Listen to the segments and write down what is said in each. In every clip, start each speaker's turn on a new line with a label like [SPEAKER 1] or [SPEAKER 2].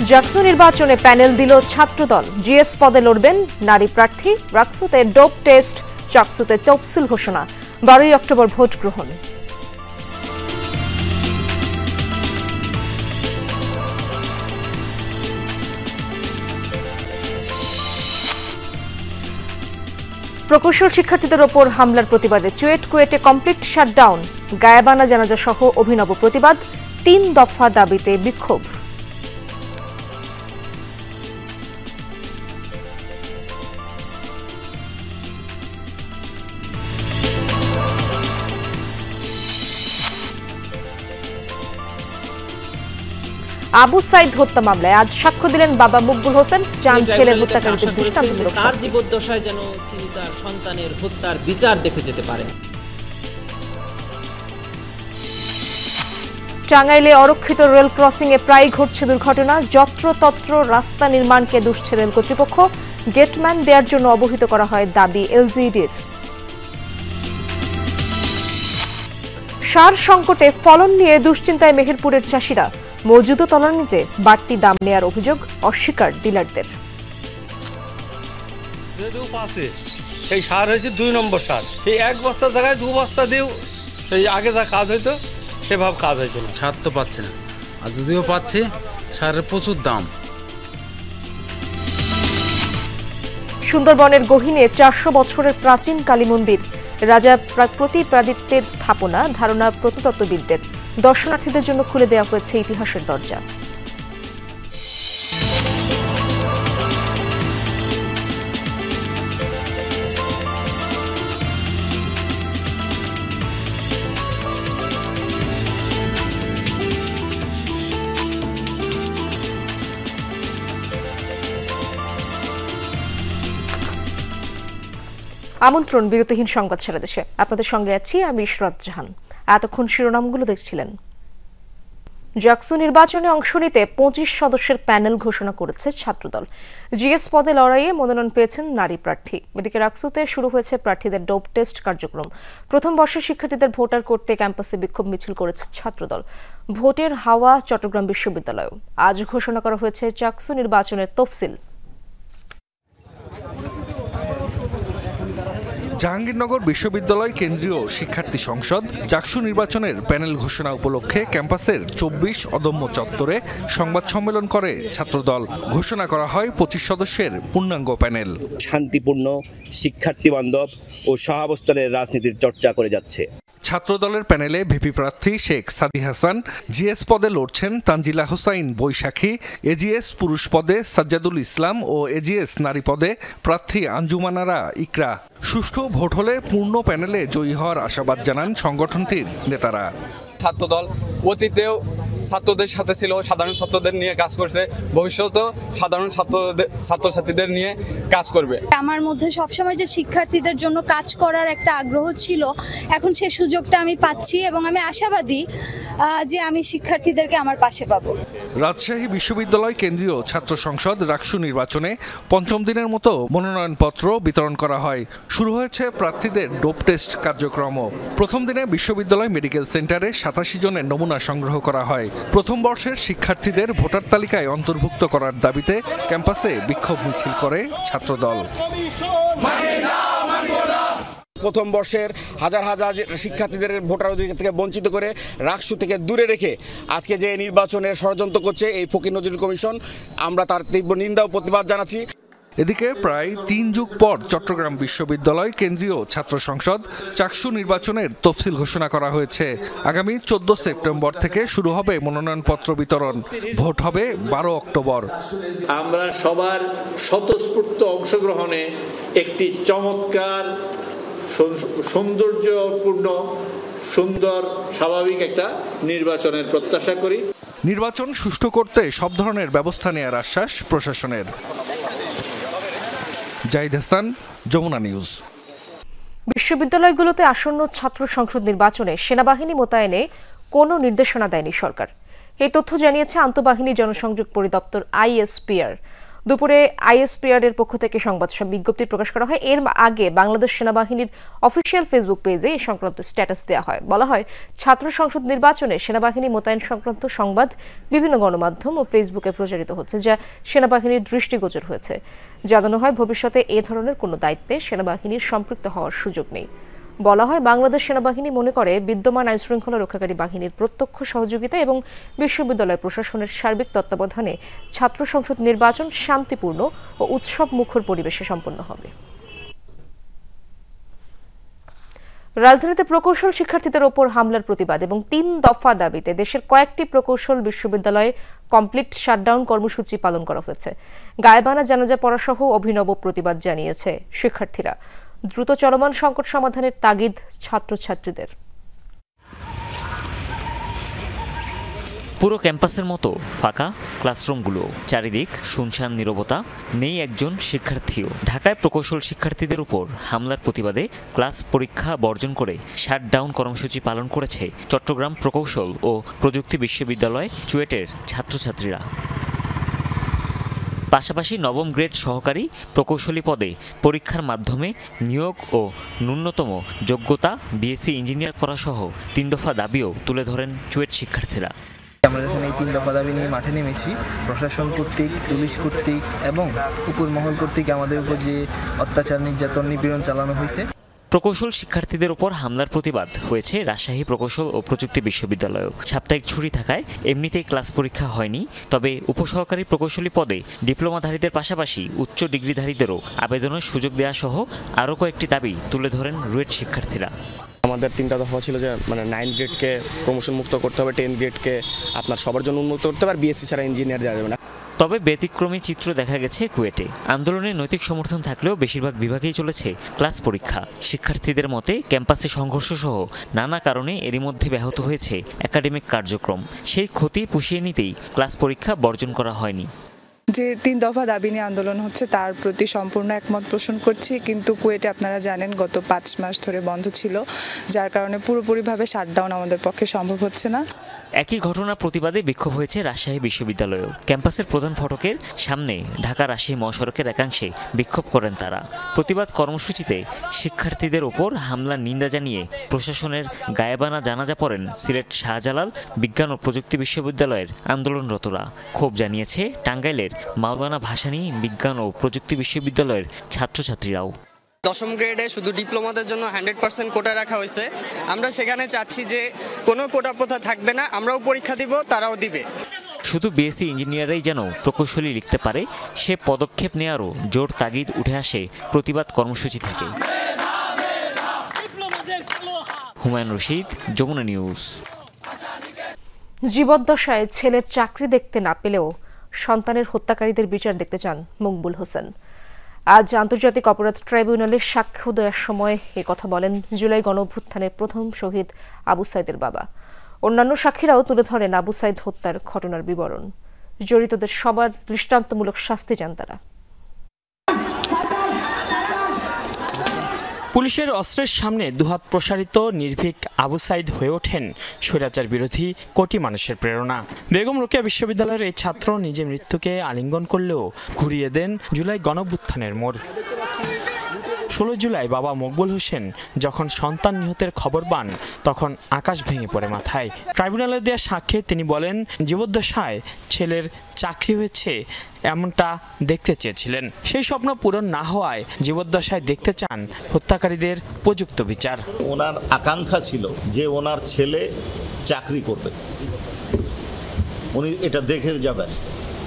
[SPEAKER 1] জাকসু নির্বাচনে প্যানেল দিল ছাত্রদল। জিএস পদে লড়বেন নারী প্রার্থী। রাকসুতে ডোপ টেস্ট, চাকসুতে তফসিল ঘোষণা। 12 অক্টোবর ভোট গ্রহণ। প্রকৌশল শিক্ষার্থীদের ওপর হামলার প্রতিবাদে কুয়েটে কমপ্লিট শাটডাউন। গায়েবানা জানাজা সহ অভিনব প্রতিবাদ। 3 দফা দাবিতে বিক্ষোভ। আবু সাইদ হত্যা মামলায় আজ সাক্ষ্য দিলেন বাবা মকবুল হোসেন। চান ছেলের হত্যাকারীদের দৃষ্টান্তমূলক
[SPEAKER 2] তার জীবদ্দশায় যেন তিনি তার সন্তানের হত্যার বিচার দেখে যেতে পারেন।
[SPEAKER 1] টাঙ্গাইলে অরক্ষিত রেল ক্রসিং এ প্রায় ঘটছে দুর্ঘটনা। যত্রতত্র রাস্তা নির্মাণকে দুষছে রেল কর্তৃপক্ষ। গেটম্যান দেওয়ার জন্য অবহিত করা হয় দাবি এলজিইডির। সার সংকটে ফলন নিয়ে দুশ্চিন্তায় মেহেরপুরের চাষিরা। মজুদ তলানিতে বাড়তি দাম নেয়ার অভিযোগ, অস্বীকার ডিলারদের।
[SPEAKER 3] এই সার হয়েছে 2 নম্বর সার। এই 1 বস্তা জায়গায় 2 বস্তা দিও, এই আগে যা কাজ হইতো সেভাবে কাজ হয়েছে না।
[SPEAKER 4] সার তো পাচ্ছে না, আর যদিও পাচ্ছে সারের প্রচুর দাম।
[SPEAKER 1] সুন্দরবনের গহীনে 400 বছরের প্রাচীন কালী মন্দির। রাজা প্রতিপাদিত্যের স্থাপনা, ধারণা প্রত্নতত্ত্ববিদদের। দর্শনার্থীদের জন্য খুলে দেওয়া হয়েছে ইতিহাসের দরজা। আমন্ত্রণ বিরতিহীন সংবাদ সারা দেশে। আপনাদের সঙ্গে আছি আমি ইশরাত জাহান। এতক্ষণ শিরোনামগুলো দেখছিলেন। জাকসু নির্বাচনে অংশ নিতে 25 সদস্যের প্যানেল ঘোষণা করেছে ছাত্রদল। জিএস পদে লড়াইয়ে মনোনয়ন পেয়েছেন নারী প্রার্থী। এদিকে রাকসুতে শুরু হয়েছে প্রার্থীদের ডোপ টেস্ট কার্যক্রম। প্রথম বর্ষের শিক্ষার্থীদের ভোটার করতে ক্যাম্পাসে বিক্ষোভ মিছিল করেছে ছাত্রদল। ভোটের হাওয়া চট্টগ্রাম বিশ্ববিদ্যালয়েও। আজ ঘোষণা করা হয়েছে জাকসু নির্বাচনের তফসিল।
[SPEAKER 5] জাহাঙ্গীরনগর বিশ্ববিদ্যালয় কেন্দ্রীয় শিক্ষার্থী সংসদ জাকসু নির্বাচনের প্যানেল ঘোষণা উপলক্ষে ক্যাম্পাসের 24 অদম্য চত্বরে সংবাদ সম্মেলন করে ছাত্রদল। ঘোষণা করা হয় 25 সদস্যের পূর্ণাঙ্গ প্যানেল।
[SPEAKER 6] শান্তিপূর্ণ, শিক্ষার্থী বান্ধব ও সহাবস্থানের রাজনীতির চর্চা করে যাচ্ছে।
[SPEAKER 5] ছাত্রদলের প্যানেলে ভিপি প্রার্থী শেখ সাদি হাসান, জিএস পদে লড়ছেন তানজিলা হোসাইন বৈশাখী, এজিএস পুরুষ পদে সাজ্জাদুল ইসলাম ও এজিএস নারী পদে প্রার্থী আঞ্জুমানারা ইকরা। সুষ্ঠু ভোট হলে পূর্ণ প্যানেলে জয়ী হওয়ার আশাবাদ জানান সংগঠনটির নেতারা।
[SPEAKER 7] ছাত্রদল অতীতেও ছাত্রদের সাথে ছিল, সাধারণ ছাত্রদের নিয়ে কাজ করছে, ভবিষ্যতেও সাধারণ ছাত্রছাত্রীদের নিয়ে কাজ করবে।
[SPEAKER 8] আমার মধ্যে সবসময় যে শিক্ষার্থীদের জন্য কাজ করার একটা আগ্রহ ছিল, এখন সে সুযোগটা আমি পাচ্ছি এবং আমি আশাবাদী যে আমি শিক্ষার্থীদেরকে আমার পাশে পাবো।
[SPEAKER 5] রাজশাহী বিশ্ববিদ্যালয় কেন্দ্রীয় ছাত্র সংসদ রাকসু নির্বাচনে 5ম দিনের মতো মনোনয়নপত্র বিতরণ করা হয়। শুরু হয়েছে প্রার্থীদের ডোপ টেস্ট কার্যক্রমও। প্রথম দিনে বিশ্ববিদ্যালয় মেডিকেল সেন্টারে 87 জনের নমুনা সংগ্রহ করা হয়। প্রথম বর্ষের শিক্ষার্থীদের ভোটার তালিকায় অন্তর্ভুক্ত করার দাবিতে ক্যাম্পাসে বিক্ষোভ মিছিল করে ছাত্রদল।
[SPEAKER 9] প্রথম বর্ষের হাজার হাজার শিক্ষার্থীদের ভোটার অধিকার থেকে বঞ্চিত করে রাকসু থেকে দূরে রেখে আজকে যে নির্বাচনের ষড়যন্ত্র করছে এই ফকির নজরুল কমিশন, আমরা তার তীব্র নিন্দা ও প্রতিবাদ জানাচ্ছি।
[SPEAKER 5] এদিকে প্রায় 3 যুগ পর চট্টগ্রাম বিশ্ববিদ্যালয় কেন্দ্রীয় ছাত্র সংসদ চাকসু নির্বাচনের তফসিল ঘোষণা করা হয়েছে। আগামী 14 সেপ্টেম্বর থেকে শুরু হবে মনোনয়নপত্র বিতরণ। ভোট হবে 12 অক্টোবর।
[SPEAKER 10] আমরা সবার স্বতঃস্ফূর্ত অংশগ্রহণে একটি চমৎকার, সৌন্দর্যপূর্ণ, সুন্দর, স্বাভাবিক একটা নির্বাচনের প্রত্যাশা করি।
[SPEAKER 5] নির্বাচন সুষ্ঠু করতে সব ধরনের ব্যবস্থা নেওয়ার আশ্বাস প্রশাসনের। জাহিদ হাসান, যমুনা নিউজ।
[SPEAKER 1] বিশ্ববিদ্যালয়গুলোতে আসন্ন ছাত্র সংসদ নির্বাচনে সেনাবাহিনী মোতায়েনে কোনো নির্দেশনা দেয়নি সরকার। এই তথ্য জানিয়েছে আন্তঃবাহিনী জনসংযোগ পরিদপ্তর আইএসপিআর। দুপুরে আইএসপিআর এর পক্ষ থেকে সংবাদ বিজ্ঞপ্তি প্রকাশ করা হয়। এর আগে বাংলাদেশ সেনাবাহিনীর অফিসিয়াল ফেসবুক পেজে এই সংক্রান্ত স্ট্যাটাস দেওয়া হয়। বলা হয়, ছাত্র সংসদ নির্বাচনে সেনাবাহিনী মোতায়েন সংক্রান্ত সংবাদ বিভিন্ন গণমাধ্যম ও ফেসবুকে প্রচারিত হচ্ছে, যা সেনাবাহিনীর দৃষ্টিগোচর হয়েছে। জানানো হয়, ভবিষ্যতে এ ধরনের কোনো দায়িত্বে সেনাবাহিনীর সম্পৃক্ত হওয়ার সুযোগ নেই। বলা হয়, বাংলাদেশ সেনাবাহিনী মনে করে বিদ্যমান আইনশৃঙ্খলা রক্ষাকারী বাহিনীর প্রত্যক্ষ সহযোগিতা এবং বিশ্ববিদ্যালয় প্রশাসনের সার্বিক তত্ত্বাবধানে ছাত্র সংসদ নির্বাচন শান্তিপূর্ণ ও উৎসব মুখর পরিবেশে সম্পন্ন হবে। রাজধানীতে প্রকৌশল শিক্ষার্থীদের ওপর হামলার প্রতিবাদ এবং 3 দফা দাবিতে দেশের কয়েকটি প্রকৌশল বিশ্ববিদ্যালয়ে কমপ্লিট শাটডাউন কর্মসূচি পালন করা হয়েছে। গায়েবানা জানাজা পড়া সহ অভিনব প্রতিবাদ জানিয়েছে শিক্ষার্থীরা। দ্রুত চলমান সংকট সমাধানের তাগিদ ছাত্রছাত্রীদের।
[SPEAKER 11] পুরো ক্যাম্পাসের মতো ফাঁকা ক্লাসরুমগুলো, চারিদিক শুনশান নীরবতা, নেই একজন শিক্ষার্থীও। ঢাকায় প্রকৌশল শিক্ষার্থীদের উপর হামলার প্রতিবাদে ক্লাস পরীক্ষা বর্জন করে শাটডাউন কর্মসূচি পালন করেছে চট্টগ্রাম প্রকৌশল ও প্রযুক্তি বিশ্ববিদ্যালয় চুয়েটের ছাত্রছাত্রীরা। পাশাপাশি নবম গ্রেড সহকারী প্রকৌশলী পদে পরীক্ষার মাধ্যমে নিয়োগ ও ন্যূনতম যোগ্যতা বিএসসি ইঞ্জিনিয়ার করা সহ 3 দফা দাবিও তুলে ধরেন চুয়েট শিক্ষার্থীরা।
[SPEAKER 12] আমরা যখন এই 3 দফা দাবি নিয়ে মাঠে নেমেছি, প্রশাসন কর্তৃক, পুলিশ কর্তৃক এবং উপর মহল কর্তৃক আমাদের উপর যে অত্যাচার, নির্যাতন, নিপীড়ন চালানো হয়েছে।
[SPEAKER 11] প্রকৌশল শিক্ষার্থীদের উপর হামলার প্রতিবাদ হয়েছে রাজশাহী প্রকৌশল ও প্রযুক্তি বিশ্ববিদ্যালয়েও। সাপ্তাহিক ছুটি থাকায় এমনিতেই ক্লাস পরীক্ষা হয়নি। তবে উপসহকারী প্রকৌশলী পদে ডিপ্লোমাধারীদের পাশাপাশি উচ্চ ডিগ্রিধারীদেরও আবেদনের সুযোগ দেওয়া সহ আরও কয়েকটি দাবি তুলে ধরেন রুয়েট শিক্ষার্থীরা।
[SPEAKER 13] আমাদের 3টা দফা ছিল যে 9 গ্রেডকে প্রমোশন মুক্ত করতে হবে, 10 গ্রেডকে আপনার সবার জন্য উন্মুক্ত করতে হবে, আর বিএসসি ছাড়া ইঞ্জিনিয়ার দেওয়া যাবে না।
[SPEAKER 11] তবে ব্যতিক্রমী চিত্র দেখা গেছে কুয়েটে। আন্দোলনে নৈতিক সমর্থন থাকলেও বেশিরভাগ বিভাগেই চলেছে ক্লাস পরীক্ষা। শিক্ষার্থীদের মতে ক্যাম্পাসে সংঘর্ষ সহ নানা কারণে এরই মধ্যে ব্যাহত হয়েছে একাডেমিক কার্যক্রম। সেই ক্ষতি পুষিয়ে নিতেই ক্লাস পরীক্ষা বর্জন করা হয়নি।
[SPEAKER 14] যে 3 দফা দাবি নিয়ে আন্দোলন হচ্ছে তার প্রতি সম্পূর্ণ একমত পোষণ করছি, কিন্তু কুয়েটে আপনারা জানেন গত 5 মাস ধরে বন্ধ ছিল, যার কারণে পুরোপুরিভাবে শাটডাউন আমাদের পক্ষে সম্ভব হচ্ছে না।
[SPEAKER 11] একই ঘটনার প্রতিবাদে বিক্ষোভ হয়েছে রাজশাহী বিশ্ববিদ্যালয়েও। ক্যাম্পাসের প্রধান ফটকের সামনে ঢাকা রাজশাহী মহাসড়কের একাংশে বিক্ষোভ করেন তারা। প্রতিবাদ কর্মসূচিতে শিক্ষার্থীদের ওপর হামলার নিন্দা জানিয়ে প্রশাসনের গায়েবানা জানাজা পড়েন সিলেট শাহজালাল বিজ্ঞান ও প্রযুক্তি বিশ্ববিদ্যালয়ের আন্দোলনরতরা। ক্ষোভ জানিয়েছে টাঙ্গাইলের মাওলানা ভাসানী বিজ্ঞান ও প্রযুক্তি বিশ্ববিদ্যালয়ের ছাত্রছাত্রীরাও।
[SPEAKER 15] 10ম গ্রেডে শুধু ডিপ্লোমাদের জন্য 100% কোটা রাখা হয়েছে। আমরা সেখানে চাচ্ছি যে কোনো কোটা প্রথা থাকবে না, আমরাও পরীক্ষা দিব, তারাও দিবে।
[SPEAKER 11] শুধু বিএসসি ইঞ্জিনিয়াররাই যেন প্রকৌশলী লিখতে পারে, সে পদক্ষেপ নেওয়ারও জোর তাগিদ উঠে আসে প্রতিবাদ কর্মসূচি থেকে। হুমায়ুন রশিদ, যমুনা নিউজ।
[SPEAKER 1] জীবদ্দশায় ছেলের চাকরি দেখতে না পেলেও সন্তানের হত্যাকারীদের বিচার দেখতে চান মকবুল হোসেন। আজ আন্তর্জাতিক অপরাধ ট্রাইব্যুনালে সাক্ষ্য দেওয়ার সময় কথা বলেন জুলাই গণঅভ্যুত্থানের প্রথম শহীদ আবু সাইদের বাবা। অন্যান্য সাক্ষীরাও তুলে ধরেন আবু সাইদ হত্যার ঘটনার বিবরণ। জড়িতদের সবার দৃষ্টান্তমূলক শাস্তি চান তারা।
[SPEAKER 16] পুলিশের অস্ত্রের সামনে দুহাত প্রসারিত নির্ভীক আবু সাইদ হয়ে ওঠেন স্বৈরাচার বিরোধী কোটি মানুষের প্রেরণা। বেগম রোকেয়া বিশ্ববিদ্যালয়ের এই ছাত্র নিজে মৃত্যুকে আলিঙ্গন করলেও ঘুরিয়ে দেন জুলাই গণঅভ্যুত্থানের মোড়। 16 জুলাই বাবা মকবুল হোসেন যখন সন্তান নিহতের খবর পান তখন আকাশ ভেঙে পড়ে মাথায়। ট্রাইব্যুনালে দেওয়া সাক্ষ্যে তিনি বলেন, জীবদ্দশায় ছেলের চাকরি হয়েছে এমনটা দেখতে চেয়েছিলেন। সেই স্বপ্ন পূরণ না হওয়ায় জীবদ্দশায় দেখতে চান হত্যাকারীদের উপযুক্ত বিচার।
[SPEAKER 17] ওনার আকাঙ্ক্ষা ছিল যে ওনার ছেলে চাকরি করবে, উনি এটা দেখে যাবেন,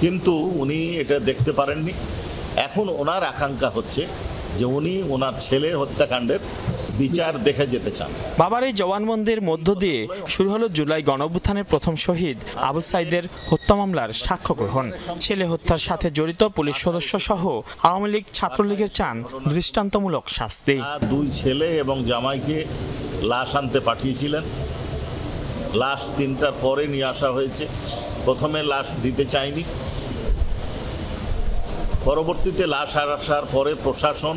[SPEAKER 17] কিন্তু উনি এটা দেখতে পারেননি। এখন ওনার আকাঙ্ক্ষা হচ্ছে যে উনি ওনার ছেলের হত্যাকাণ্ডের বিচার দেখে যেতে চান।
[SPEAKER 16] বাবার এই জবানবন্দির মধ্য দিয়ে শুরু হলো জুলাই গণঅভ্যুত্থানের প্রথম শহীদ আবু সাইদের হত্যা মামলার সাক্ষ্য গ্রহণ। ছেলে হত্যার সাথে জড়িত পুলিশ সদস্য সহ আওয়ামী লীগ ছাত্রলীগের চান দৃষ্টান্তমূলক শাস্তি।
[SPEAKER 17] 2 ছেলে এবং জামাইকে লাশ আনতে পাঠিয়েছিলেন, লাশ 3টার পরে নিয়ে আসা হয়েছে। প্রথমে লাশ দিতে চায়নি, পরবর্তীতে লাশ আসার পরে প্রশাসন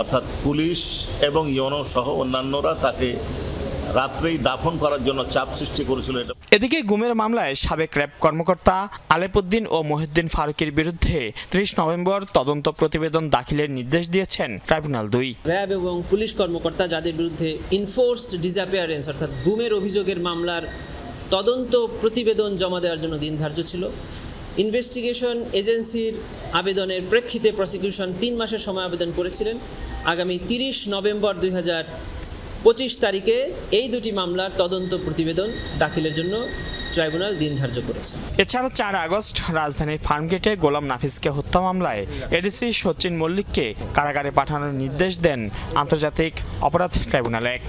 [SPEAKER 17] অর্থাৎ পুলিশ এবং ইউনো সহ অন্যান্যরা তাকে রাত্রেই দাফন করার জন্য চাপ সৃষ্টি করেছিল।
[SPEAKER 16] এদিকে গুমের মামলায় সাবেক র্যাব কর্মকর্তা আলেপুদ্দিন ও মহিউদ্দিন ফারুকের বিরুদ্ধে 30 নভেম্বর তদন্ত প্রতিবেদন দাখিলের নির্দেশ দিয়েছেন ট্রাইব্যুনাল 2।
[SPEAKER 2] র্যাব এবং পুলিশ কর্মকর্তা যাদের বিরুদ্ধে ইনফোর্সড ডিসঅ্যাপিয়ারেন্স অর্থাৎ গুমের অভিযোগের মামলার তদন্ত প্রতিবেদন জমা দেওয়ার জন্য দিন ধার্য ছিল। ইনভেস্টিগেশন এজেন্সির আবেদনের প্রেক্ষিতে প্রসিকিউশন 3 মাসের সময় আবেদন করেছিলেন। আগামী 30 নভেম্বর 2025 তারিখে এই দুটি মামলার তদন্ত প্রতিবেদন দাখিলের জন্য ট্রাইব্যুনাল দিন ধার্য করেছে।
[SPEAKER 16] এছাড়া 4 আগস্ট রাজধানীর ফার্মগেটে গোলাম নাফিসকে হত্যা মামলায় এডিসি সচিন মল্লিককে কারাগারে পাঠানোর নির্দেশ দেন আন্তর্জাতিক অপরাধ ট্রাইব্যুনাল 1।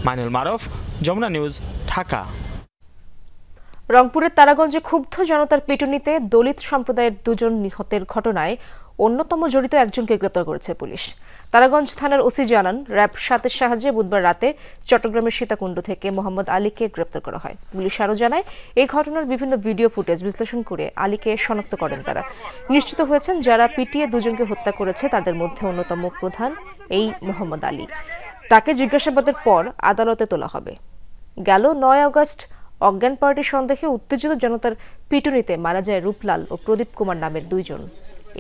[SPEAKER 16] মাইনুল মারুফ, যমুনা নিউজ, ঢাকা।
[SPEAKER 1] রংপুরের তারাগঞ্জে ক্ষুব্ধ জনতার পিটুনিতে দলিত সম্প্রদায়ের 2 জন নিহতের ঘটনায় অন্যতম জড়িত একজনকে গ্রেপ্তার করেছে পুলিশ। তারাগঞ্জ থানার ওসি জানান, র্যাব 7-এর সাহায্যে বুধবার রাতে চট্টগ্রামের সীতাকুণ্ড থেকে মোহাম্মদ আলীকে গ্রেপ্তার করা হয়। পুলিশ আরও জানায়, এই ঘটনার বিভিন্ন ভিডিও ফুটেজ বিশ্লেষণ করে আলীকে শনাক্ত করেন তারা। নিশ্চিত হয়েছেন যারা পিটিয়ে 2 জনকে হত্যা করেছে তাদের মধ্যে অন্যতম প্রধান এই মোহাম্মদ আলী। তাকে জিজ্ঞাসাবাদের পর আদালতে তোলা হবে। গেল 9 আগস্ট অজ্ঞান পার্টি সন্দেহে উত্তেজিত জনতার পিটুনিতে মারা যায় রূপলাল ও প্রদীপ কুমার নামের 2 জন।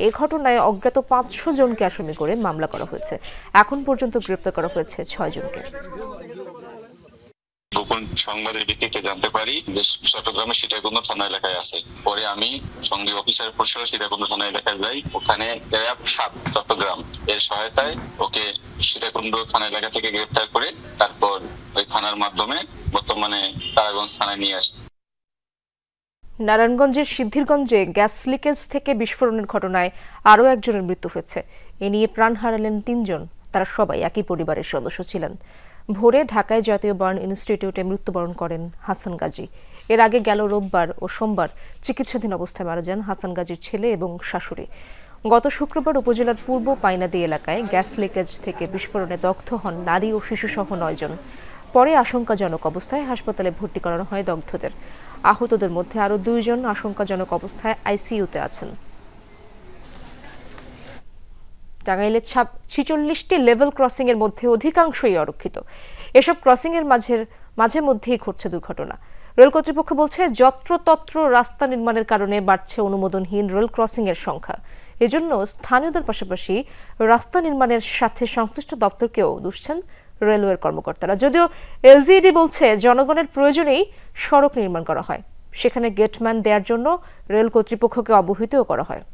[SPEAKER 1] এই ঘটনায় অজ্ঞাত 500 জনকে আসামি করে মামলা করা হয়েছে। এখন পর্যন্ত গ্রেপ্তার করা হয়েছে 6 জনকে।
[SPEAKER 18] গোপন সংবাদের ভিত্তিতে জানতে পারি যে চট্টগ্রামের সীতাকুণ্ড থানা এলাকায় আছে। পরে আমি সঙ্গে অফিসার পরিষদ সীতাকুণ্ড থানা এলাকায় যাই। ওখানে র্যাব 7 চট্টগ্রাম এর সহায়তায় ওকে সীতাকুণ্ড থানা এলাকা থেকে গ্রেপ্তার করে তারপর ওই থানার মাধ্যমে বর্তমানে তারাগঞ্জ থানায় নিয়ে আসে।
[SPEAKER 1] নারায়ণগঞ্জের সিদ্ধিরগঞ্জে গ্যাস লিকেজ থেকে বিস্ফোরণের ঘটনায় আরও একজনের মৃত্যু হয়েছে। এ নিয়ে প্রাণ হারালেন 3 জন। তারা সবাই একই পরিবারের সদস্য ছিলেন। ভোরে ঢাকায় জাতীয় বার্ন ইনস্টিটিউটে মৃত্যুবরণ করেন হাসান গাজী। এর আগে গেল রোববার ও সোমবার চিকিৎসাধীন অবস্থায় মারা যান হাসান গাজীর ছেলে এবং শাশুড়ি। গত শুক্রবার উপজেলার পূর্ব পাইনাদি এলাকায় গ্যাস লিকেজ থেকে বিস্ফোরণে দগ্ধ হন নারী ও শিশুসহ 9 জন। পরে আশঙ্কাজনক অবস্থায় হাসপাতালে ভর্তি করানো হয় দগ্ধদের। আহতদের মধ্যে আরও 2 জন আশঙ্কাজনক অবস্থায় আইসিইউতে আছেন। টাঙ্গাইলে 46টি লেভেল ক্রসিং এর মধ্যে অধিকাংশই অরক্ষিত। এসব ক্রসিং এর মাঝে মধ্যেই ঘটছে দুর্ঘটনা। রেল কর্তৃপক্ষ বলছে, যত্রতত্র রাস্তা নির্মাণের কারণে বাড়ছে অনুমোদনহীন রেল ক্রসিং এর সংখ্যা। এজন্য স্থানীয়দের পাশাপাশি রাস্তা নির্মাণের সাথে সংশ্লিষ্ট দপ্তরকেও দুষছেন রেলওয়ের কর্মকর্তারা। যদিও এলজিইডি বলছে, জনগণের প্রয়োজনেই সড়ক নির্মাণ করা হয়। সেখানে গেটম্যান দেওয়ার জন্য রেল কর্তৃপক্ষকে অবহিতও করা হয়।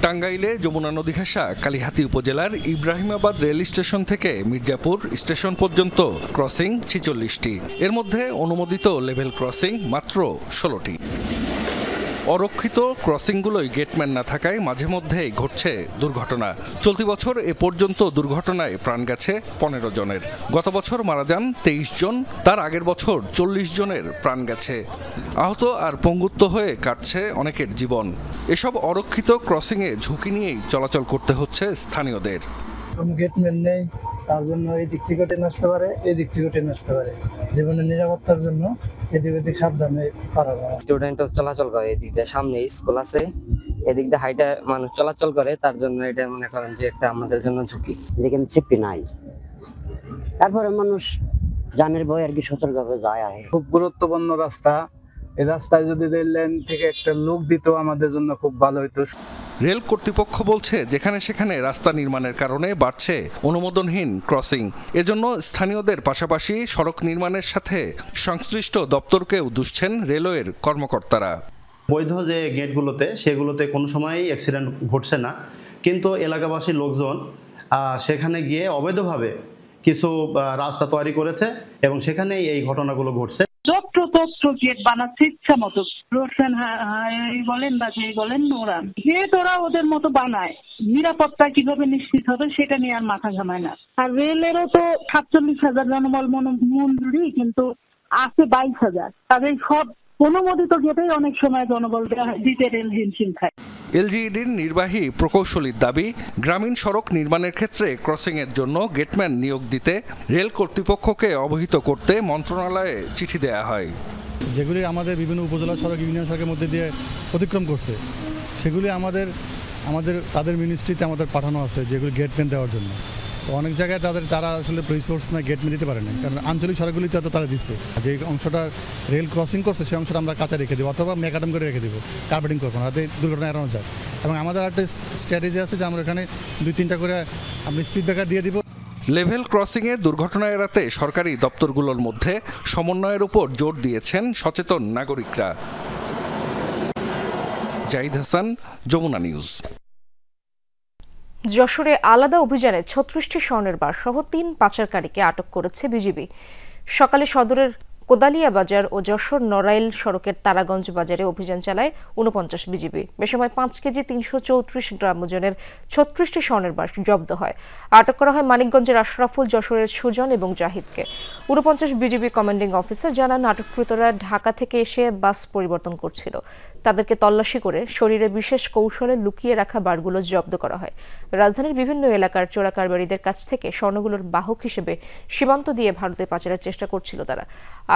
[SPEAKER 5] টাঙ্গাইলে যমুনা নদী ঘেঁষা কালিহাতী উপজেলার ইব্রাহিমাবাদ রেল স্টেশন থেকে মির্জাপুর স্টেশন পর্যন্ত ক্রসিং 46টি। এর মধ্যে অনুমোদিত লেভেল ক্রসিং মাত্র 16টি। অরক্ষিত ক্রসিংগুলোই গেটম্যান না থাকায় মাঝে মধ্যেই ঘটছে দুর্ঘটনা। চলতি বছর এ পর্যন্ত দুর্ঘটনায় প্রাণ গেছে 15 জনের। গত বছর মারা যান 23 জন। তার আগের বছর 40 জনের প্রাণ গেছে। আহত আর পঙ্গুত্ব হয়ে কাটছে অনেকের জীবন। এসব অরক্ষিত ক্রসিংয়ে ঝুঁকি নিয়েই চলাচল করতে হচ্ছে স্থানীয়দের।
[SPEAKER 19] গেটম্যান নেই, তার জন্য এই দিক থেকে ট্রেন আসতে পারে, এই দিক থেকে ট্রেন আসতে পারে। জীবনের নিরাপত্তার জন্য এদিক ওদিক সাবধানে করা যায়।
[SPEAKER 20] স্টুডেন্ট চলাচল করে, এদিক দিয়ে সামনে স্কুল আছে, এদিক দিয়ে হাইটে মানুষ চলাচল করে, তার জন্য এটা মনে করেন যে একটা আমাদের জন্য ঝুঁকি।
[SPEAKER 21] এখানে সেফটি নাই, তারপরে মানুষ জানের ভয় আর কি সতর্কভাবে যায়।
[SPEAKER 19] খুব গুরুত্বপূর্ণ রাস্তা, এই রাস্তায় যদি রেল লাইন থেকে একটা লোক দিত আমাদের জন্য খুব ভালো হতো।
[SPEAKER 5] রেল কর্তৃপক্ষ বলছে, যেখানে সেখানে রাস্তা নির্মাণের কারণে বাড়ছে অনুমোদনহীন ক্রসিং। এজন্য স্থানীয়দের পাশাপাশি সড়ক নির্মাণের সাথে সংশ্লিষ্ট দপ্তরকেও দুষছেন রেলওয়ের কর্মকর্তারা।
[SPEAKER 22] বৈধ যে গেটগুলোতে সেগুলোতে কোনো সময়ই অ্যাক্সিডেন্ট ঘটছে না, কিন্তু এলাকাবাসীর লোকজন সেখানে গিয়ে অবৈধভাবে কিছু রাস্তা তৈরি করেছে এবং সেখানেই এই ঘটনাগুলো ঘটছে।
[SPEAKER 23] গেট বানাচ্ছে ইচ্ছা মতো, বলেন বা যে বলেন ওরা গেট ওরা ওদের মতো বানায়। নিরাপত্তা কিভাবে নিশ্চিত হবে সেটা নিয়ে আর মাথা ঘামায় না। আর রেলেরও তো 47,000 জনবল মঞ্জুরি, কিন্তু আছে 22,000। তাদের সব অনুমোদিত গেটেই অনেক সময় জনবল দিতে রেল হিমশিম খায়।
[SPEAKER 5] এলজিইডির নির্বাহী প্রকৌশলীর দাবি, গ্রামীণ সড়ক নির্মাণের ক্ষেত্রে ক্রসিংয়ের জন্য গেটম্যান নিয়োগ দিতে রেল কর্তৃপক্ষকে অবহিত করতে মন্ত্রণালয়ে চিঠি দেয়া হয়।
[SPEAKER 24] যেগুলি আমাদের বিভিন্ন উপজেলা সড়ক ইউনিয়ন সড়কের মধ্যে দিয়ে অতিক্রম করছে, সেগুলি আমাদের
[SPEAKER 3] তাদের মিনিস্ট্রিতে আমাদের পাঠানো আছে যেগুলো গেটম্যান দেওয়ার জন্য। তো অনেক জায়গায় তারা আসলে রিসোর্স না গেটম্যান দিতে পারে না, কারণ আঞ্চলিক সড়কগুলিতে হয়তো তারা দিচ্ছে। যে অংশটা রেল ক্রসিং করছে সেই অংশটা আমরা কাঁচা রেখে দেবো অথবা ম্যাকাডাম করে রেখে দেবো, কার্পেটিং করবো না, যাতে দুর্ঘটনা এড়ানো যায়। এবং আমাদের একটা স্ট্র্যাটেজি আছে যে আমরা এখানে 2-3টা করে আপনি স্পিড ব্রেকার দিয়ে দিব।
[SPEAKER 5] লেভেল ক্রসিংয়ে দুর্ঘটনা এড়াতে সরকারি দপ্তরগুলোর মধ্যে সমন্বয়ের উপর জোর দিয়েছেন সচেতন নাগরিকরা। জাহিদ হাসান, যমুনা নিউজ।
[SPEAKER 1] যশোরে আলাদা অভিযানে 36টি স্বর্ণের বার সহ 3 পাচারকারীকে আটক করেছে বিজিবি। সকালে সদরের কোদালিয়া বাজার ও যশোর নড়াইল সড়কের তারাগঞ্জ বাজারে অভিযান চালায় 49 বিজিবি। এ সময় 5 কেজি 334 গ্রাম ওজনের 36টি স্বর্ণের বার জব্দ হয়। আটক করা হয় মানিকগঞ্জের আশরাফুল, যশোরের সুজন এবং জাহিদকে। 49 বিজিবি কমান্ডিং অফিসার জানান, আটককৃতরা ঢাকা থেকে এসে বাস পরিবর্তন করছিল। তাদেরকে তল্লাশি করে শরীরে বিশেষ কৌশলে লুকিয়ে রাখা বারগুলো জব্দ করা হয়। রাজধানীর বিভিন্ন এলাকার চোরা কারবারিদের কাছ থেকে স্বর্ণগুলোর বাহক হিসেবে সীমান্ত দিয়ে ভারতে পাচারের চেষ্টা করছিল তারা।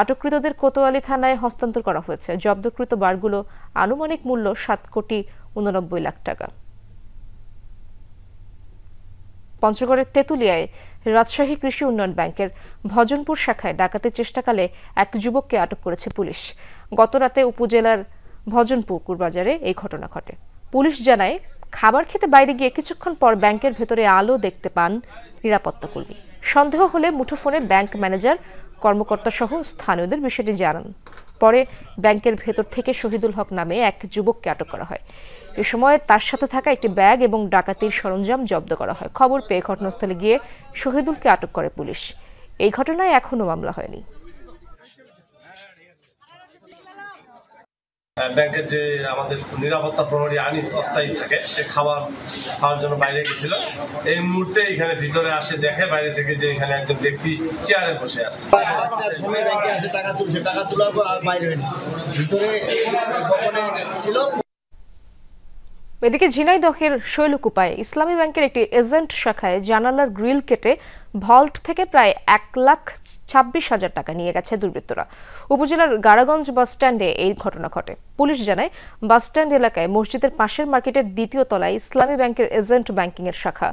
[SPEAKER 1] আটককৃতদের কোতোয়ালি থানায় হস্তান্তর করা হয়েছে। জব্দকৃত বারগুলো আনুমানিক মূল্য 7,89,00,000 টাকা। পঞ্চগড়ের তেঁতুলিয়ায় রাজশাহী কৃষি উন্নয়ন ব্যাংকের ভজনপুর শাখায় ডাকাতির চেষ্টাকালে এক যুবককে আটক করেছে পুলিশ। গতরাতে উপজেলার ভজনপুকুর বাজারে এই ঘটনা ঘটে। পুলিশ জানায়, খাবার খেতে বাইরে গিয়ে কিছুক্ষণ পর ব্যাংকের ভেতরে আলো দেখতে পান নিরাপত্তা কর্মী। সন্দেহ হলে মুঠোফোনে ব্যাংক ম্যানেজার, কর্মকর্তা সহ স্থানীয়দের বিষয়টি জানান। পরে ব্যাংকের ভেতর থেকে শহীদুল হক নামে এক যুবককে আটক করা হয়। এ সময় তার সাথে থাকা একটি ব্যাগ এবং ডাকাতির সরঞ্জাম জব্দ করা হয়। খবর পেয়ে ঘটনাস্থলে গিয়ে শহীদুলকে আটক করে পুলিশ। এই ঘটনায় এখনো মামলা হয়নি।
[SPEAKER 4] ব্যাংকের যে আমাদের নিরাপত্তা প্রহরী আনিস অস্থায়ী থাকে, সে খাবার খাওয়ার জন্য বাইরে গেছিল। এই মুহূর্তে এখানে ভিতরে আসে, দেখে বাইরে থেকে যে এখানে একজন ব্যক্তি চেয়ারে বসে আছে।
[SPEAKER 6] টাকা তোলার পর আর বাইরে হয়নি, ভিতরে ছিল।
[SPEAKER 1] এদিকে ঝিনাইদহের শৈলকুপায় ইসলামী ব্যাংকের একটি এজেন্ট শাখায় জানালার গ্রিল কেটে ভল্ট থেকে প্রায় 1,26,000 টাকা নিয়ে গেছে দুর্বৃত্তরা। উপজেলার গাড়াগঞ্জ বাসস্ট্যান্ডে এই ঘটনা ঘটে। পুলিশ জানায়, বাসস্ট্যান্ড এলাকায় মসজিদের পাশের মার্কেটের 2য় তলায় ইসলামী ব্যাংকের এজেন্ট ব্যাংকিং এর শাখা।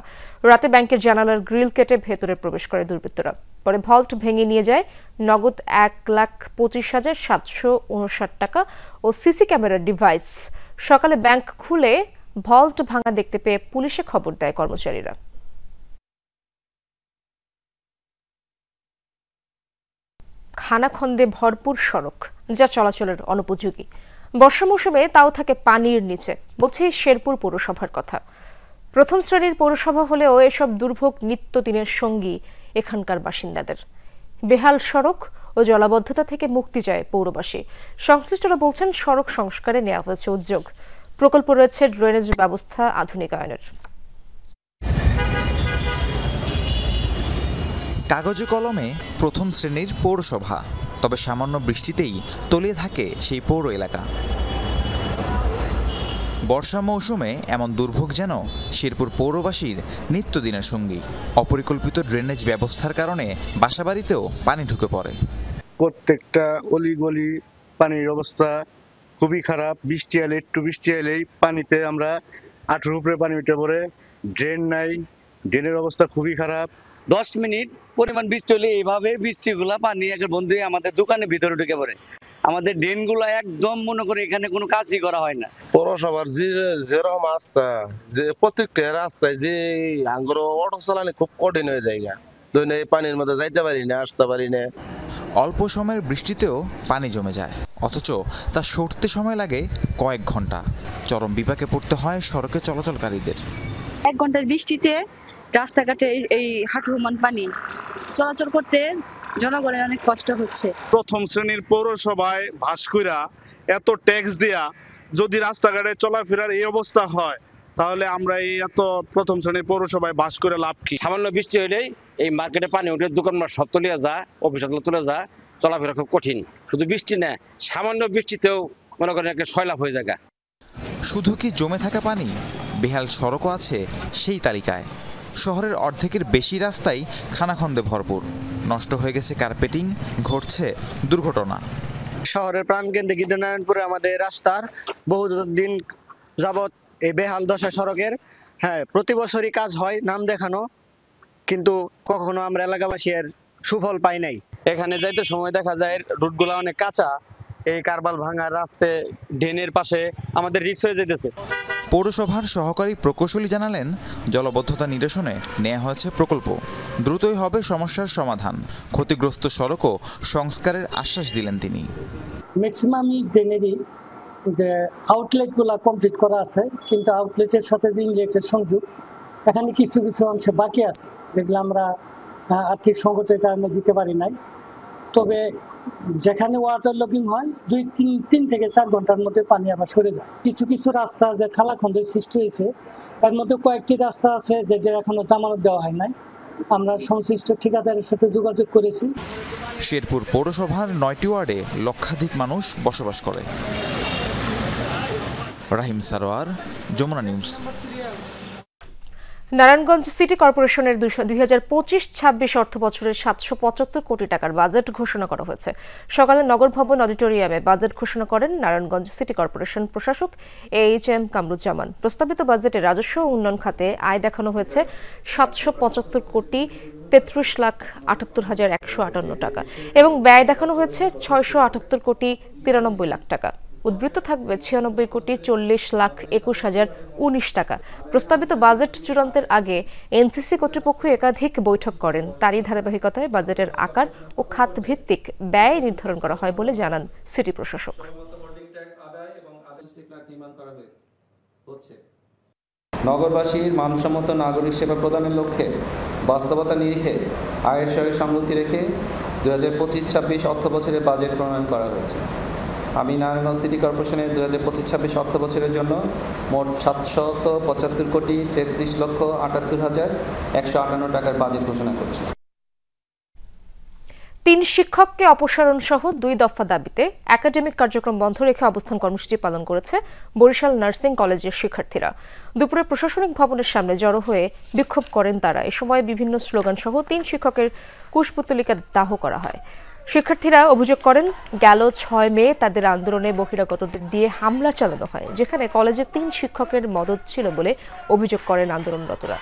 [SPEAKER 1] রাতে ব্যাংকের জানালার গ্রিল কেটে ভেতরে প্রবেশ করে দুর্বৃত্তরা। পরে ভল্ট ভেঙে নিয়ে যায় নগদ 1,25,759 টাকা ও সিসি ক্যামেরার ডিভাইস। সকালে ব্যাংক খুলে ভল্ট ভাঙা দেখতে পেয়ে পুলিশে খবর দেয় কর্মচারীরা। খানাখন্দে ভরপুর সড়ক, যা চলাচলের অনুপযোগী। বর্ষা মৌসুমে তাও থাকে পানির নিচে, বলছে শেরপুর পৌরসভার কথা। প্রথম শ্রেণীর পৌরসভা হলেও এসব দুর্ভোগ নিত্যদিনের সঙ্গী এখানকার বাসিন্দাদের। বেহাল সড়ক ও জলাবদ্ধতা থেকে মুক্তি চায় পৌরবাসী। সংশ্লিষ্টরা বলছেন, সড়ক সংস্কারে নেওয়া হয়েছে উদ্যোগ। প্রকল্প রয়েছে ড্রেনেজ ব্যবস্থা আধুনিকায়নের।
[SPEAKER 24] কাগজে কলমে প্রথম শ্রেণীর পৌরসভা, তবে সামান্য বৃষ্টিতেই তলিয়ে থাকে সেই পৌর এলাকা। বর্ষা মৌসুমে এমন দুর্ভোগ যেন শেরপুর পৌরবাসীর নিত্যদিনের সঙ্গী। অপরিকল্পিত ড্রেনেজ ব্যবস্থার কারণে বাসাবাড়িতেও পানি ঢুকে পড়ে।
[SPEAKER 25] প্রত্যেকটা অলিগলি পানির অবস্থা খুবই খারাপ। বৃষ্টি এলে, একটু বৃষ্টি এলেই পানিতে আমরা 8 উপরে পানি উঠে পড়ে। ড্রেন নাই, ড্রেনের অবস্থা খুবই খারাপ।
[SPEAKER 26] 10 মিনিট পরিমাণ বৃষ্টি হলে এইভাবে বৃষ্টিগুলা পানি একের বন্ধু আমাদের দোকানের ভিতরে ঢুকে পড়ে। আমাদের ড্রেনগুলো একদম মনে করে এখানে কোনো কাজই করা হয় না।
[SPEAKER 27] পৌরসভার যেরকম রাস্তা, যে প্রত্যেকটা রাস্তায় যে আঙ্গুর অটো চালানো খুব কঠিন হয়ে যায়, পানির মধ্যে যাইতে পারি না, আসতে পারি না।
[SPEAKER 24] অল্প সময়ের বৃষ্টিতেও পানি জমে যায়, অথচ তা সরতে সময় লাগে কয়েক ঘন্টা। চরম বিপাকে পড়তে হয় সড়কে চলাচলকারীদের।
[SPEAKER 28] 1 ঘন্টার বৃষ্টিতে রাস্তাঘাটে এই হাঁটু সমান পানি, চলাচল করতে জনগণের অনেক কষ্ট হচ্ছে।
[SPEAKER 25] প্রথম শ্রেণীর পৌরসভায় ভাস্কুরা এত ট্যাক্স দেয়া যদি রাস্তাঘাটে চলাফেরার এই অবস্থা হয়, তাহলে আমরা এই এত প্রথম শ্রেণীর পৌরসভায় বাস করে লাভ কি?
[SPEAKER 26] সামান্য বৃষ্টি হলেই এই মার্কেটে পানি উঠে দোকানপাট সব তুলে যায়, অফিস তুলে যায়, চলাফেরা খুব কঠিন। শুধু বৃষ্টি না, সামান্য বৃষ্টিতেও মনে করেন একটা সয়লাভ হয়ে যায়।
[SPEAKER 24] শুধু কি জমে থাকা পানি, বেহাল সড়কও আছে সেই তালিকায়। শহরের অর্ধেকের বেশি রাস্তাই খানাখন্দে ভরপুর। নষ্ট হয়ে গেছে কার্পেটিং, ঘটছে দুর্ঘটনা।
[SPEAKER 26] শহরের প্রাণকেন্দ্রে গিরিনারায়ণপুরে আমাদের রাস্তার বহুদিন যাবৎ
[SPEAKER 21] এই বেহাল দশা সড়কের। হ্যাঁ, প্রতি বছরই কাজ হয় নাম দেখানো, কিন্তু কখনো আমরা এলাকাবাসী এর সুফল পাই নাই।
[SPEAKER 26] এখানে যাইতে সময় দেখা যায় রুটগুলো অনেক কাঁচা, এই কারবাল ভাঙা রাস্তায় ড্রেনের পাশে আমাদের রিস্ক হয়ে যেতেছে।
[SPEAKER 24] পৌরসভার সহকারী প্রকৌশলী জানালেন, জলবদ্ধতা নিরসনে নেওয়া হয়েছে প্রকল্প, দ্রুতই হবে সমস্যার সমাধান। ক্ষতিগ্রস্ত সড়কও সংস্কারের আশ্বাস দিলেন তিনি।
[SPEAKER 7] ম্যাক্সিমামই ড্রেনেরই যে আউটলেটগুলো কমপ্লিট করা আছে, কিন্তু আউটলেটের সাথে যে ইনলেটের সংযোগ এখানে কিছু কিছু অংশে বাকি আছে, যেগুলো আমরা আর্থিক সংকটের কারণে দিতে পারি নাই। তবে যেখানে ওয়াটার লকিং হয় 3 থেকে 4 ঘন্টার মধ্যে পানি আবার সরে যায়। কিছু কিছু রাস্তা যে খালাখন্দের সৃষ্টি হয়েছে, এর মধ্যে কয়েকটি রাস্তা আছে যেটা এখনো জামানত দেওয়া হয় নাই। আমরা সংশ্লিষ্ট ঠিকাদারের সাথে যোগাযোগ করেছি।
[SPEAKER 24] শেরপুর পৌরসভার 9টি ওয়ার্ডে লক্ষাধিক মানুষ বসবাস করে। রাহিম সারোয়ার, যমুনা নিউজ।
[SPEAKER 1] নারায়ণগঞ্জ সিটি কর্পোরেশনের 2025-26 অর্থ বছরের 775 কোটি টাকার বাজেট ঘোষণা করা হয়েছে। সকালে নগর ভবন অডিটোরিয়ামে বাজেট ঘোষণা করেন নারায়ণগঞ্জ সিটি কর্পোরেশন প্রশাসক AHM কামরুজ্জামান। প্রস্তাবিত বাজেটে রাজস্ব ও উন্নয়ন খাতে আয় দেখানো হয়েছে 775 কোটি 33,78,158 টাকা এবং ব্যয় দেখানো হয়েছে 678 কোটি 93 লাখ টাকা। উদ্বৃত্ত থাকবে 96 কোটি 40,21,019 টাকা। প্রস্তাবিত বাজেট চূড়ান্তের আগে এনসিসি কর্তৃপক্ষ একাধিক বৈঠক করেন। তারই ধারাবাহিকতায় বাজেটের আকার ও খাত ভিত্তিক ব্যয় নির্ধারণ করা হয় বলে জানান সিটি প্রশাসক।
[SPEAKER 8] নগরবাসীর মানসম্মত নাগরিক সেবা প্রদানের লক্ষ্যে বাস্তবতা নিরিখে আয়ের সঙ্গে সঙ্গতি রেখে 2025-26 অর্থ বছরের বাজেট প্রণয়ন করা হয়েছে। আমি নারায়ণগঞ্জ সিটি কর্পোরেশনের 2025-26 অর্থ বছরের জন্য মোট 775 কোটি 33,78,158 টাকার বাজেট ঘোষণা করছি।
[SPEAKER 1] 3 শিক্ষককে অপসারণ সহ 2 দফা দাবিতে একাডেমিক কার্যক্রম বন্ধ রেখে অবস্থান কর্মসূচি পালন করেছে বরিশাল নার্সিং কলেজের শিক্ষার্থীরা। দুপুরে প্রশাসনিক ভবনের সামনে জড়ো হয়ে বিক্ষোভ করেন তারা। এ সময় বিভিন্ন স্লোগান সহ 3 শিক্ষকের কুশপুতলিকা দাহ করা হয়। শিক্ষার্থীরা অভিযোগ করেন, গেল 6 মে তাদের আন্দোলনে বহিরাগতদের দিয়ে হামলা চালানো হয়, যেখানে কলেজের 3 শিক্ষকের মদত ছিল বলে অভিযোগ করেন আন্দোলনরতরা।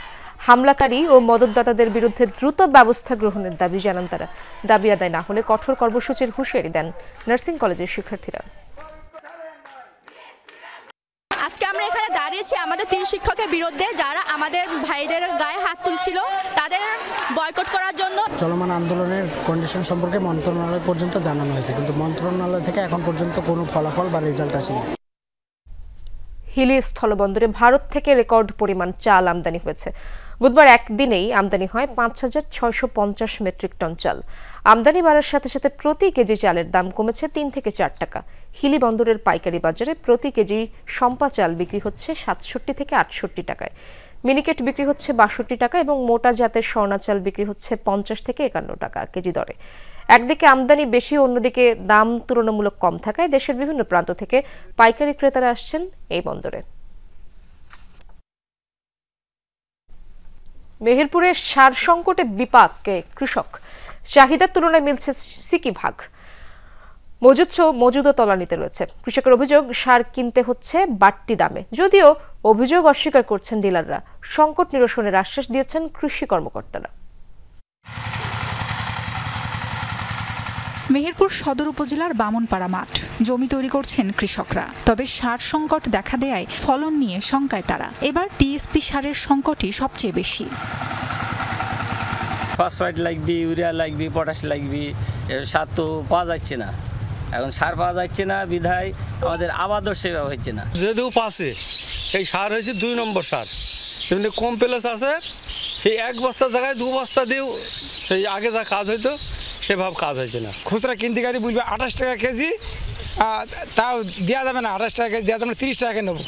[SPEAKER 1] হামলাকারী ও মদতদাতাদের বিরুদ্ধে দ্রুত ব্যবস্থা গ্রহণের দাবি জানান তারা। দাবি আদায় না হলে কঠোর কর্মসূচির হুঁশিয়ারি দেন নার্সিং কলেজের শিক্ষার্থীরা।
[SPEAKER 9] আজকে আমরা এখানে দাঁড়িয়েছি আমাদের 3 শিক্ষকের বিরুদ্ধে, যারা আমাদের ভাইদের গায়ে হাত তুলছিল, তাদের বয়কট করার জন্য।
[SPEAKER 10] চলমান আন্দোলনের কন্ডিশন সম্পর্কে মন্ত্রণালয় পর্যন্ত জানানো হয়েছে, কিন্তু মন্ত্রণালয় থেকে এখন পর্যন্ত কোনো ফলাফল বা রেজাল্ট আসেনি।
[SPEAKER 1] হিলি স্থলবন্দরে ভারত থেকে রেকর্ড পরিমাণ চাল আমদানি হয়েছে। বুধবার একদিনেই আমদানি হয় 5,650 মেট্রিক টন চাল। আমদানি বাড়ার সাথে সাথে প্রতি কেজি চালের দাম কমেছে 3 থেকে 4 টাকা। হিলি বন্দরের পাইকারি বাজারে প্রতি কেজি সম্পা চাল বিক্রি হচ্ছে 67 থেকে 68 টাকায়, মিনিকেট বিক্রি হচ্ছে 62 টাকা এবং মোটা জাতের স্বর্ণা চাল বিক্রি হচ্ছে 50 থেকে 51 টাকা কেজি দরে। একদিকে আমদানি বেশি, অন্যদিকে দাম তুলনামূলক কম থাকায় দেশের বিভিন্ন প্রান্ত থেকে পাইকারি ক্রেতারা আসছেন এই বন্দরে। মেহেরপুরে সার সংকটে বিপাকে কৃষক, চাহিদার তুলনায় মিলছে সিকি ভাগ। মজুদও তলানিতে রয়েছে। কৃষকের অভিযোগ, সার কিনতে হচ্ছে বাড়তি দামে, যদিও অভিযোগ অস্বীকার করছেন ডিলাররা। সংকট নিরসনের আশ্বাস দিয়েছেন কৃষি কর্মকর্তারা।
[SPEAKER 12] মেহেরপুর সদর উপজেলার বামনপাড়া মাঠ, জমি তৈরি করছেন কৃষকরা। তবে সার সংকট দেখা দেয়ায় ফলন নিয়ে শঙ্কায় তারা। এবার টিএসপি সারের সংকটই সবচেয়ে বেশি।
[SPEAKER 13] ফসফেট লাগবে, ইউরিয়া লাগবে, পটাশ লাগবে, সার তো পাওয়া যাচ্ছে না। এখন সার পাওয়া যাচ্ছে না বিধায় আমাদের আবাদও সেবা হচ্ছে না।
[SPEAKER 14] যদিও পাশে এই সার হয়েছে 2 নম্বর সার, এমনি কম প্লেস আছে, সেই 1 বস্তার জায়গায় 2 বস্তা দিয়েও সেই আগে যা কাজ হইতো সেভাবে কাজ হয়েছে না। খুচরা কিনতে গাড়ি বলবে 28 টাকা কেজি, তাও দেওয়া যাবে না। 28 টাকা কেজি দেওয়া যাবে না, 30 টাকা নেবো,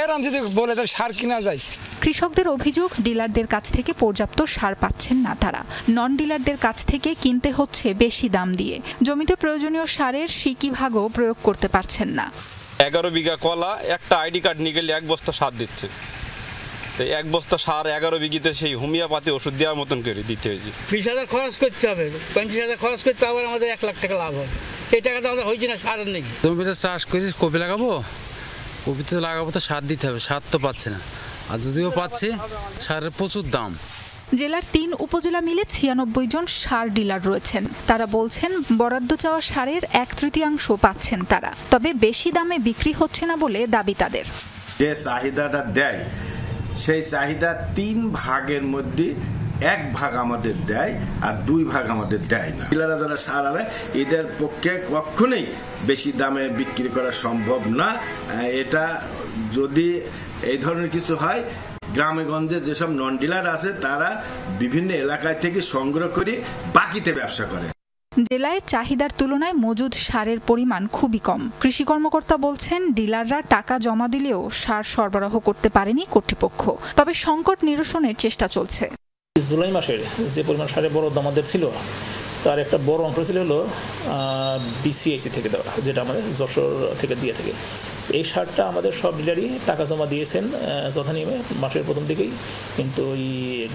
[SPEAKER 14] এরকম যদি বলে তাহলে সার কিনা যায়।
[SPEAKER 12] কৃষকদের অভিযোগ, ডিলারদের কাছ থেকে পর্যাপ্ত সার পাচ্ছেন না তারা। নন ডিলারদের কাছ থেকে কিনতে হচ্ছে বেশি দাম দিয়ে। জমিতে প্রয়োজনীয় সারের সিকি ভাগও প্রয়োগ করতে পারছেন না।
[SPEAKER 14] 11 বিঘা কলা, একটা আইডি কার্ড নিয়ে গেলে 1 বস্তা সার দিচ্ছে। তো 1 বস্তা সার 11 বিঘিতে সেই হোমিওপ্যাথি ওষুধ দেওয়ার মতন করে দিতে হয়েছে। 20,000 খরচ করতে হবে, 25,000 খরচ করতে হবে, আমাদের 1 লাখ টাকা লাভ হয়। এই টাকা তো আমাদের হয়েছে না, সার নেই। জমিতে চাষ করি, কপি লাগাবো,
[SPEAKER 2] কপিতে লাগাবো তো সার দিতে হবে, সার তো পাচ্ছে না, আর যদিও পাচ্ছে সারের প্রচুর দাম।
[SPEAKER 12] জেলার ৩ উপজেলা মিলে ৯৬ জন সার ডিলার রয়েছেন। তারা বলছেন বরাদ্দ চাওয়া সারের ১/৩ পাচ্ছেন তারা, তবে বেশি দামে বিক্রি হচ্ছে না বলে দাবি তাদের।
[SPEAKER 11] যে চাহিদাটা দেয় সেই চাহিদা ৩ ভাগের মধ্যে 1 ভাগ আমাদের দেয় আর 2 ভাগ আমাদের দেয় না। ডিলাররা যারা সার আনে এদের পক্ষে কখনোই বেশি দামে বিক্রি করা সম্ভব না। এটা যদি এই ধরনের কিছু হয়, গ্রামে গঞ্জে যেসব নন ডিলার আছে তারা বিভিন্ন এলাকায় থেকে সংগ্রহ করে বাকিতে ব্যবসা করে।
[SPEAKER 12] জেলায় চাহিদার তুলনায় মজুদ সারের পরিমাণ খুবই কম। কৃষি কর্মকর্তা বলছেন ডিলাররা টাকা জমা দিলেও সার সরবরাহ করতে পারেনি কর্তৃপক্ষ, তবে সংকট নিরসনের চেষ্টা চলছে।
[SPEAKER 15] জুলাই মাসের যে পরিমাণ সারের বরাদ্দ আমাদের ছিল তার একটা বড় অংশ ছিল হলো বিসিআইসি থেকে দেওয়া, যেটা আমাদের যশোর থেকে দিয়ে থাকে। এই সারটা আমাদের সব ডিলারই টাকা জমা দিয়েছেন যথানিয়মে মাসের প্রথম দিকেই, কিন্তু ওই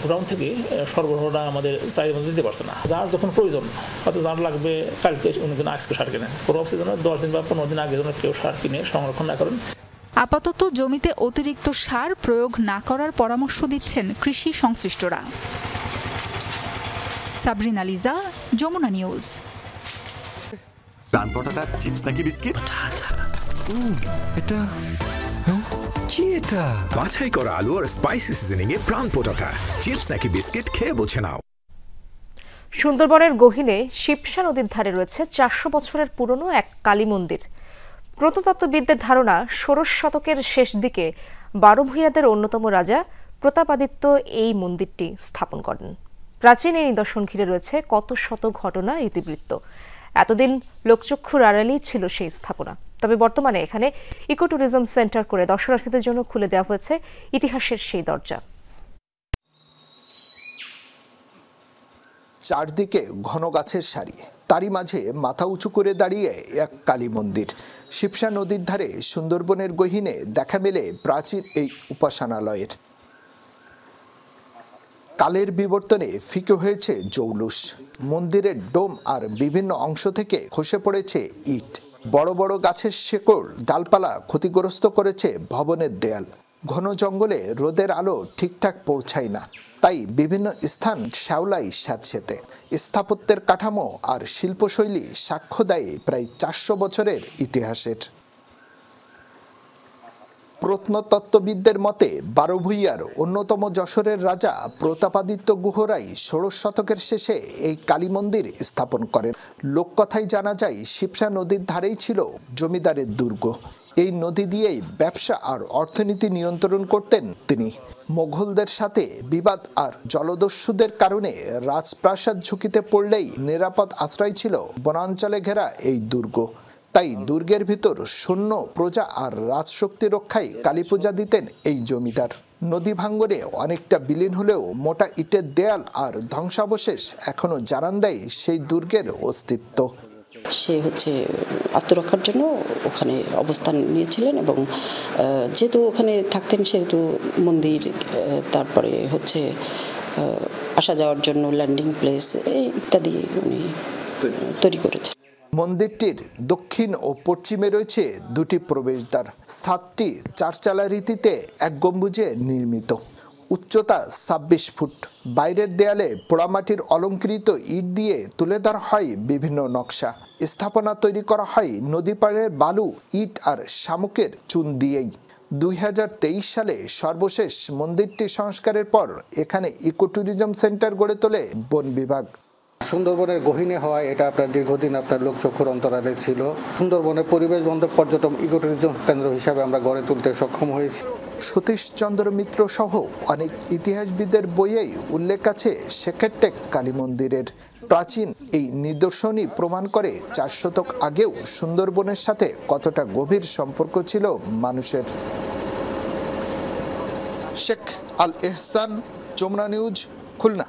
[SPEAKER 15] গোডাউন থেকে সরবরাহটা আমাদের চাহিদা মতো দিতে পারছে না। যার যখন প্রয়োজন, হয়তো যার লাগবে কালকে উনি যেন আজকে সার কেনেন, কোনো অক্সিজেন 10 দিন বা 15 দিন আগে যেন কেউ সার কিনে সংরক্ষণ না করেন।
[SPEAKER 12] আপাতত জমিতে অতিরিক্ত সার প্রয়োগ না করার পরামর্শ দিচ্ছেন কৃষি সংশ্লিষ্টরা। সাবরিনা লিজা, যমুনা নিউজ।
[SPEAKER 16] প্রাণ পটাটা চিপস নাকি বিস্কিট?
[SPEAKER 17] এটা কি? এটা বাছাই করা আলু আর স্পাইসি সিজনিং এ প্রাণ পটাটা চিপস নাকি বিস্কিট, খেয়ে বোঝে নাও।
[SPEAKER 1] সুন্দরবনের গহীনে শিবসা নদীর ধারে রয়েছে 400 বছরের পুরনো এক কালী মন্দির। প্রত্নতত্ত্ববিদদের ধারণা 16 শতকের শেষ দিকে 12 ভূঁইয়াদের অন্যতম রাজা প্রতাপাদিত্য এই মন্দিরটি স্থাপন করেন। প্রাচীন এই নিদর্শন ঘিরে রয়েছে কত শত ঘটনা ইতিবৃত্ত। এতদিন লোকচক্ষুর আড়ালেই ছিল সেই স্থাপনা, তবে বর্তমানে এখানে ইকো ট্যুরিজম সেন্টার করে দর্শনার্থীদের জন্য খুলে দেওয়া হয়েছে ইতিহাসের সেই দরজা।
[SPEAKER 18] চারদিকে ঘন গাছের সারি, তারই মাঝে মাথা উঁচু করে দাঁড়িয়ে এক কালী মন্দির। শিবসা নদীর ধারে সুন্দরবনের গহীনে দেখা মেলে প্রাচীন এই উপাসনালয়ের। কালের বিবর্তনে ফিকে হয়েছে জৌলুস, মন্দিরের ডোম আর বিভিন্ন অংশ থেকে খসে পড়েছে ইট। বড় বড় গাছের শেকড় ডালপালা ক্ষতিগ্রস্ত করেছে ভবনের দেয়াল। ঘন জঙ্গলে রোদের আলো ঠিকঠাক পৌঁছায় না, তাই বিভিন্ন স্থান শ্যাওলায় স্যাঁতসেঁতে। স্থাপত্যের কাঠামো আর শিল্পশৈলী সাক্ষ্য দেয় প্রায় 400 বছরের ইতিহাসের। প্রত্নতত্ত্ববিদদের মতে 12 ভূঁইয়ার অন্যতম যশোরের রাজা প্রতাপাদিত্য গুহরাই 16 শতকের শেষে এই কালী মন্দির স্থাপন করেন। লোককথায় জানা যায় শিবসা নদীর ধারেই ছিল জমিদারের দুর্গ। এই নদী দিয়েই ব্যবসা আর অর্থনীতি নিয়ন্ত্রণ করতেন তিনি। মোগলদের সাথে বিবাদ আর জলদস্যুদের কারণে রাজপ্রাসাদ ঝুঁকিতে পড়লেই নিরাপদ আশ্রয় ছিল বনাঞ্চলে ঘেরা এই দুর্গ। তাই দুর্গের ভিতর সৈন্য, প্রজা আর রাজশক্তি রক্ষায় কালী পূজা দিতেন এই জমিদার। নদী ভাঙ্গনে অনেকটা বিলীন হলেও মোটা ইটের দেয়াল আর ধ্বংসাবশেষ এখনো জানান দেয় সেই দুর্গের অস্তিত্ব।
[SPEAKER 19] সে আত্মরক্ষার জন্য ওখানে অবস্থান নিয়েছিলেন এবং যেহেতু ওখানে থাকতেন সেহেতু মন্দির, তারপরে আসা যাওয়ার জন্য ল্যান্ডিং প্লেস ইত্যাদি উনি তৈরি করেছেন।
[SPEAKER 18] মন্দিরটির দক্ষিণ ও পশ্চিমে রয়েছে দুটি প্রবেশদ্বার। ছাদটি 4 চালা রীতিতে এক গম্বুজে নির্মিত, উচ্চতা 26 ফুট। বাইরের দেয়ালে পোড়ামাটির অলঙ্কৃত ইট দিয়ে তুলে ধরা হয় বিভিন্ন নকশা। স্থাপনা তৈরি করা হয় নদী পাড়ের বালু, ইট আর শামুকের চুন দিয়েই। 2023 সালে সর্বশেষ মন্দিরটি সংস্কারের পর এখানে ইকো ট্যুরিজম সেন্টার গড়ে তোলে বন বিভাগ।
[SPEAKER 6] সুন্দরবনের গহীনে হওয়ায় এটা আপনার দীর্ঘদিন আপনার লোকচক্ষুর অন্তরালে ছিল। সুন্দরবনের পরিবেশ বান্ধব পর্যটন ইকো ট্যুরিজম কেন্দ্র হিসাবে আমরা গড়ে তুলতে সক্ষম হয়েছি।
[SPEAKER 18] সতীশ চন্দ্র মিত্র সহ অনেক ইতিহাসবিদের বইয়েই উল্লেখ আছে শেখেরটেক কালী মন্দিরের। প্রাচীন এই নিদর্শনই প্রমাণ করে 4 শতক আগেও সুন্দরবনের সাথে কতটা গভীর সম্পর্ক ছিল মানুষের। শেখ আল এহসান, যমুনা নিউজ, খুলনা।